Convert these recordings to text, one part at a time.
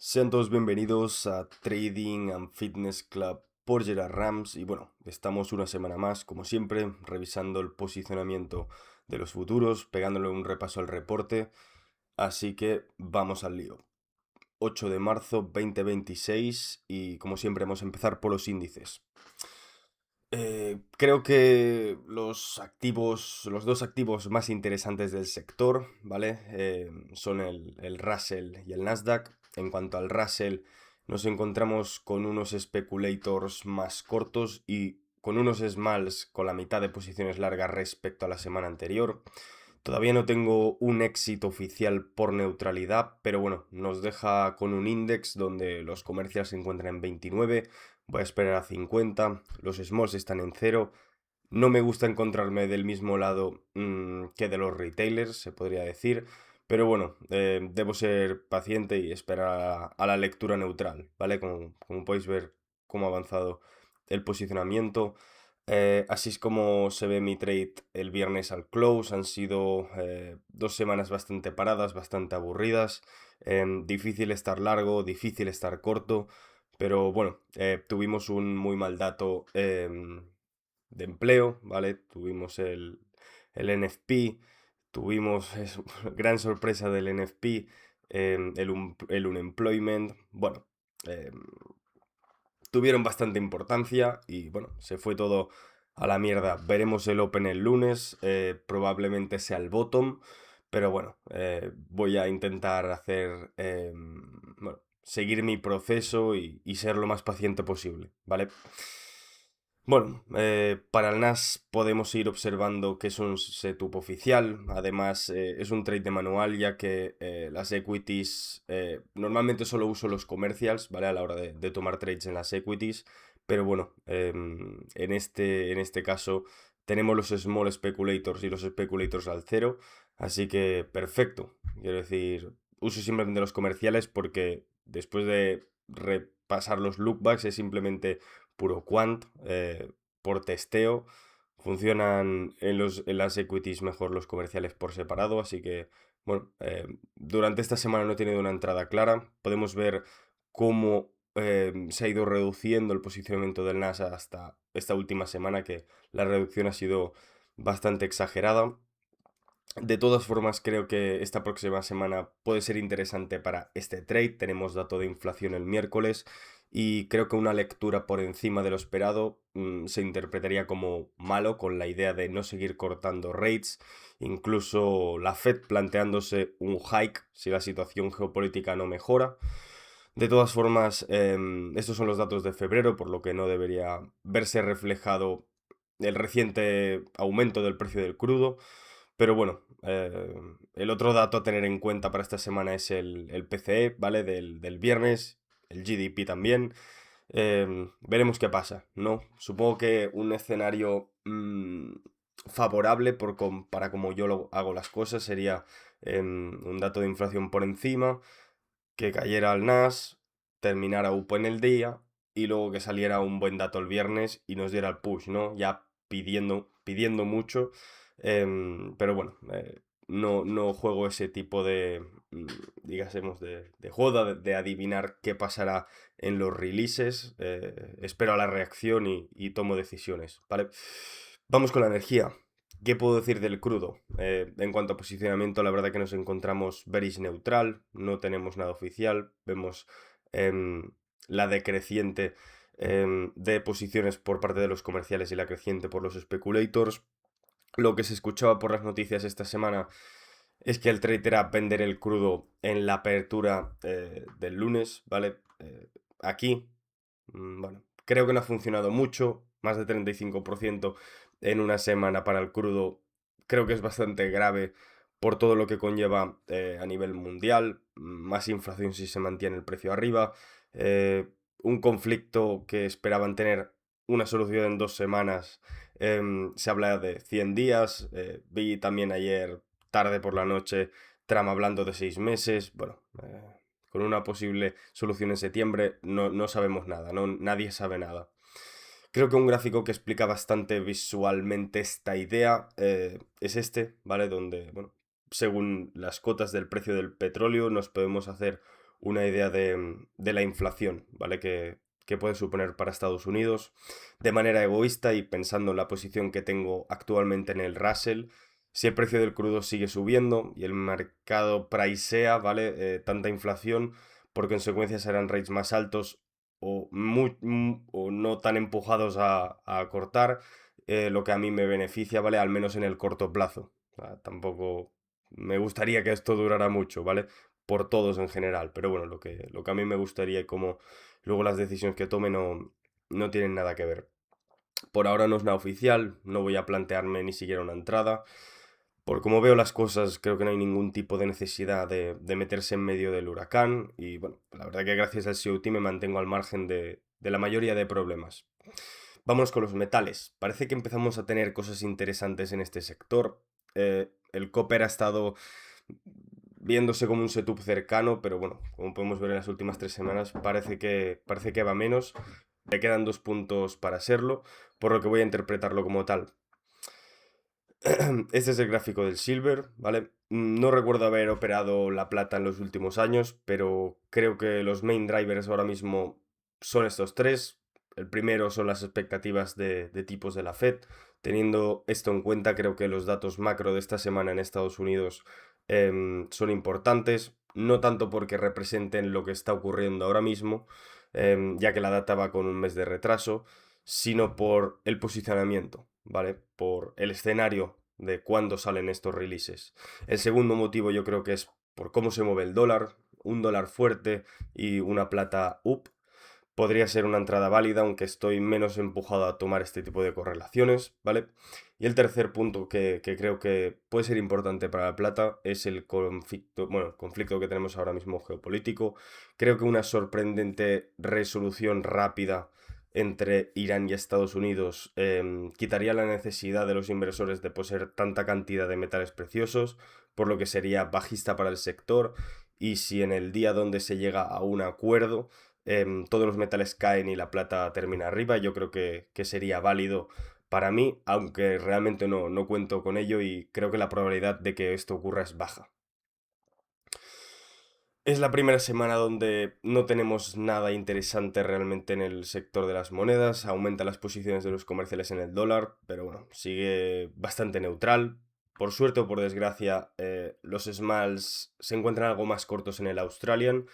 Sean todos bienvenidos a Trading and Fitness Club por Gerard Rams y bueno, estamos una semana más, como siempre, revisando el posicionamiento de los futuros, pegándole un repaso al reporte, así que vamos al lío. 8 de marzo 2026 y como siempre vamos a empezar por los índices. Creo que los dos activos más interesantes del sector, ¿vale? Son el Russell y el Nasdaq. En cuanto al Russell, nos encontramos con unos speculators más cortos y con unos smalls con la mitad de posiciones largas respecto a la semana anterior. Todavía no tengo un éxito oficial por neutralidad, pero bueno, nos deja con un index donde los comerciales se encuentran en 29, voy a esperar a 50, los smalls están en 0. No me gusta encontrarme del mismo lado que de los retailers, se podría decir, pero bueno, debo ser paciente y esperar a la lectura neutral, ¿vale? Como podéis ver cómo ha avanzado el posicionamiento. Así es como se ve mi trade el viernes al close. Han sido 2 semanas bastante paradas, bastante aburridas. Difícil estar largo, difícil estar corto. Pero bueno, tuvimos un muy mal dato de empleo, ¿vale? Tuvimos el NFP, tuvimos gran sorpresa del NFP, el unemployment. Bueno, em, tuvieron bastante importancia y bueno, se fue todo a la mierda. Veremos el Open el lunes, probablemente sea el bottom, pero bueno, voy a intentar bueno, seguir mi proceso y ser lo más paciente posible, ¿vale? Bueno, para el NAS podemos ir observando que es un setup oficial, además es un trade de manual ya que las equities, normalmente solo uso los commercials, ¿vale? A la hora de tomar trades en las equities, pero bueno, en este caso tenemos los small speculators y los speculators al cero, así que perfecto, quiero decir, uso simplemente los comerciales porque después de repasar los lookbacks es simplemente puro quant, por testeo. Funcionan en las equities mejor los comerciales por separado, así que, bueno, durante esta semana no he tenido una entrada clara. Podemos ver cómo se ha ido reduciendo el posicionamiento del NASA hasta esta última semana, que la reducción ha sido bastante exagerada. De todas formas, creo que esta próxima semana puede ser interesante para este trade. Tenemos dato de inflación el miércoles y creo que una lectura por encima de lo esperado se interpretaría como malo, con la idea de no seguir cortando rates, incluso la Fed planteándose un hike si la situación geopolítica no mejora. De todas formas, estos son los datos de febrero, por lo que no debería verse reflejado el reciente aumento del precio del crudo. Pero bueno, el otro dato a tener en cuenta para esta semana es el PCE, ¿vale? Del viernes, el GDP también. Veremos qué pasa, ¿no? Supongo que un escenario favorable para como yo hago las cosas sería un dato de inflación por encima, que cayera al NAS, terminara UPO en el día y luego que saliera un buen dato el viernes y nos diera el push, ¿no? Ya pidiendo mucho, pero bueno, no juego ese tipo de, digásemos, de juego de adivinar qué pasará en los releases, espero a la reacción y tomo decisiones, ¿vale? Vamos con la energía. ¿Qué puedo decir del crudo? En cuanto a posicionamiento, la verdad que nos encontramos bearish neutral, no tenemos nada oficial, vemos la decreciente de posiciones por parte de los comerciales y la creciente por los speculators. Lo que se escuchaba por las noticias esta semana es que el trade era vender el crudo en la apertura del lunes, ¿vale? Aquí, bueno, creo que no ha funcionado mucho, más de 35% en una semana para el crudo, creo que es bastante grave por todo lo que conlleva a nivel mundial, más inflación si se mantiene el precio arriba, un conflicto que esperaban tener una solución en 2 semanas, se habla de 100 días, vi también ayer tarde por la noche Trump hablando de 6 meses, bueno, con una posible solución en septiembre no sabemos nada, nadie sabe nada. Creo que un gráfico que explica bastante visualmente esta idea es este, ¿vale? Donde, bueno, según las cotas del precio del petróleo nos podemos hacer una idea de la inflación, ¿vale? Que puede suponer para Estados Unidos de manera egoísta y pensando en la posición que tengo actualmente en el Russell. Si el precio del crudo sigue subiendo y el mercado pricea, ¿vale? Tanta inflación, por consecuencia serán rates más altos o no tan empujados a cortar, lo que a mí me beneficia, ¿vale? Al menos en el corto plazo. O sea, tampoco me gustaría que esto durara mucho, ¿vale? Por todos en general, pero bueno, lo que a mí me gustaría y como luego las decisiones que tome no tienen nada que ver. Por ahora no es nada oficial, no voy a plantearme ni siquiera una entrada. Por como veo las cosas, creo que no hay ningún tipo de necesidad de meterse en medio del huracán. Y bueno, la verdad que gracias al COT me mantengo al margen de la mayoría de problemas. Vámonos con los metales. Parece que empezamos a tener cosas interesantes en este sector. El copper ha estado viéndose como un setup cercano, pero bueno, como podemos ver en las últimas 3 semanas, parece que va menos. Le quedan 2 puntos para serlo, por lo que voy a interpretarlo como tal. Este es el gráfico del silver, ¿vale? No recuerdo haber operado la plata en los últimos años, pero creo que los main drivers ahora mismo son estos tres. El primero son las expectativas de tipos de la Fed. Teniendo esto en cuenta, creo que los datos macro de esta semana en Estados Unidos son importantes, no tanto porque representen lo que está ocurriendo ahora mismo, ya que la data va con un mes de retraso, sino por el posicionamiento, ¿vale? Por el escenario de cuándo salen estos releases. El segundo motivo yo creo que es por cómo se mueve el dólar, un dólar fuerte y una plata up. Podría ser una entrada válida, aunque estoy menos empujado a tomar este tipo de correlaciones, ¿vale? Y el tercer punto que creo que puede ser importante para la plata es el conflicto, bueno, el conflicto que tenemos ahora mismo geopolítico. Creo que una sorprendente resolución rápida entre Irán y Estados Unidos quitaría la necesidad de los inversores de poseer tanta cantidad de metales preciosos, por lo que sería bajista para el sector. Y si en el día donde se llega a un acuerdo todos los metales caen y la plata termina arriba, yo creo que sería válido para mí, aunque realmente no cuento con ello y creo que la probabilidad de que esto ocurra es baja. Es la primera semana donde no tenemos nada interesante realmente en el sector de las monedas, aumentan las posiciones de los comerciales en el dólar, pero bueno, sigue bastante neutral. Por suerte o por desgracia, los smalls se encuentran algo más cortos en el Australian,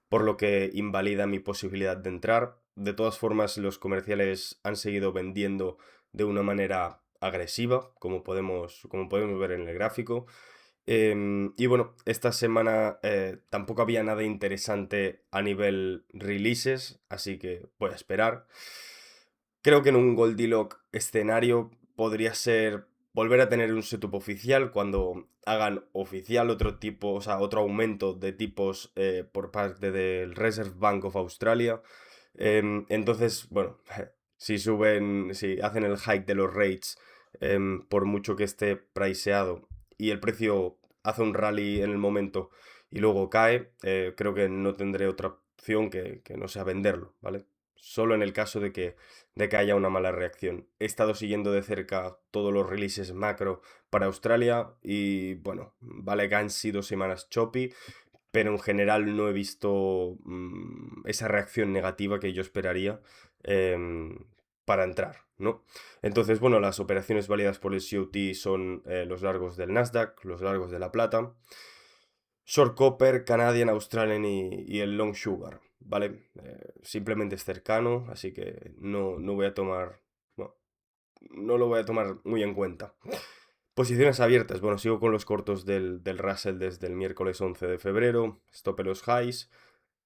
por lo que invalida mi posibilidad de entrar. De todas formas, los comerciales han seguido vendiendo de una manera agresiva, como podemos ver en el gráfico. Y bueno, esta semana tampoco había nada interesante a nivel releases, así que voy a esperar. Creo que en un Goldilocks escenario podría ser volver a tener un setup oficial cuando hagan oficial otro tipo, o sea, otro aumento de tipos por parte del Reserve Bank of Australia. Entonces, bueno, si hacen el hike de los rates, por mucho que esté priceado y el precio hace un rally en el momento y luego cae, creo que no tendré otra opción que no sea venderlo, ¿vale? Solo en el caso de que haya una mala reacción. He estado siguiendo de cerca todos los releases macro para Australia y bueno, vale que han sido semanas choppy, pero en general no he visto esa reacción negativa que yo esperaría para entrar, ¿no? Entonces, bueno, las operaciones válidas por el COT son los largos del Nasdaq, los largos de la plata, Short Copper, Canadian, Australian y el Long Sugar, ¿vale? Simplemente es cercano, así que no voy a tomar, no lo voy a tomar muy en cuenta. Posiciones abiertas, bueno, sigo con los cortos del Russell desde el miércoles 11 de febrero, stop en los highs.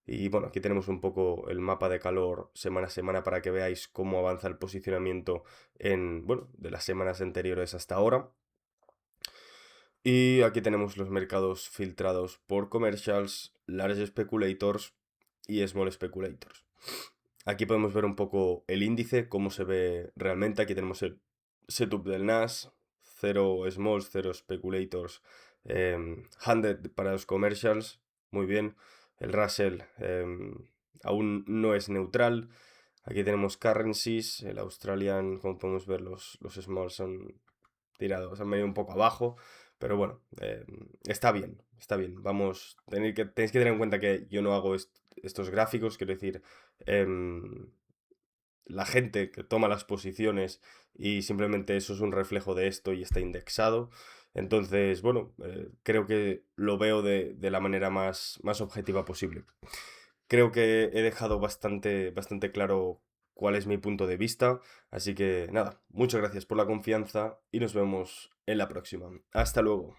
Y bueno, aquí tenemos un poco el mapa de calor semana a semana para que veáis cómo avanza el posicionamiento bueno, de las semanas anteriores hasta ahora. Y aquí tenemos los mercados filtrados por commercials, large speculators y small speculators. Aquí podemos ver un poco el índice, cómo se ve realmente. Aquí tenemos el setup del NAS, 0 smalls, 0 speculators, 100 para los commercials, muy bien. El Russell aún no es neutral. Aquí tenemos currencies, el Australian, como podemos ver, los smalls son tirados, han venido un poco abajo, pero bueno, está bien, está bien. Vamos, tenéis que tener en cuenta que yo no hago estos gráficos, quiero decir, em, la gente que toma las posiciones y simplemente eso es un reflejo de esto y está indexado. Entonces, bueno, creo que lo veo de la manera más objetiva posible. Creo que he dejado bastante claro cuál es mi punto de vista, así que nada, muchas gracias por la confianza y nos vemos en la próxima. Hasta luego.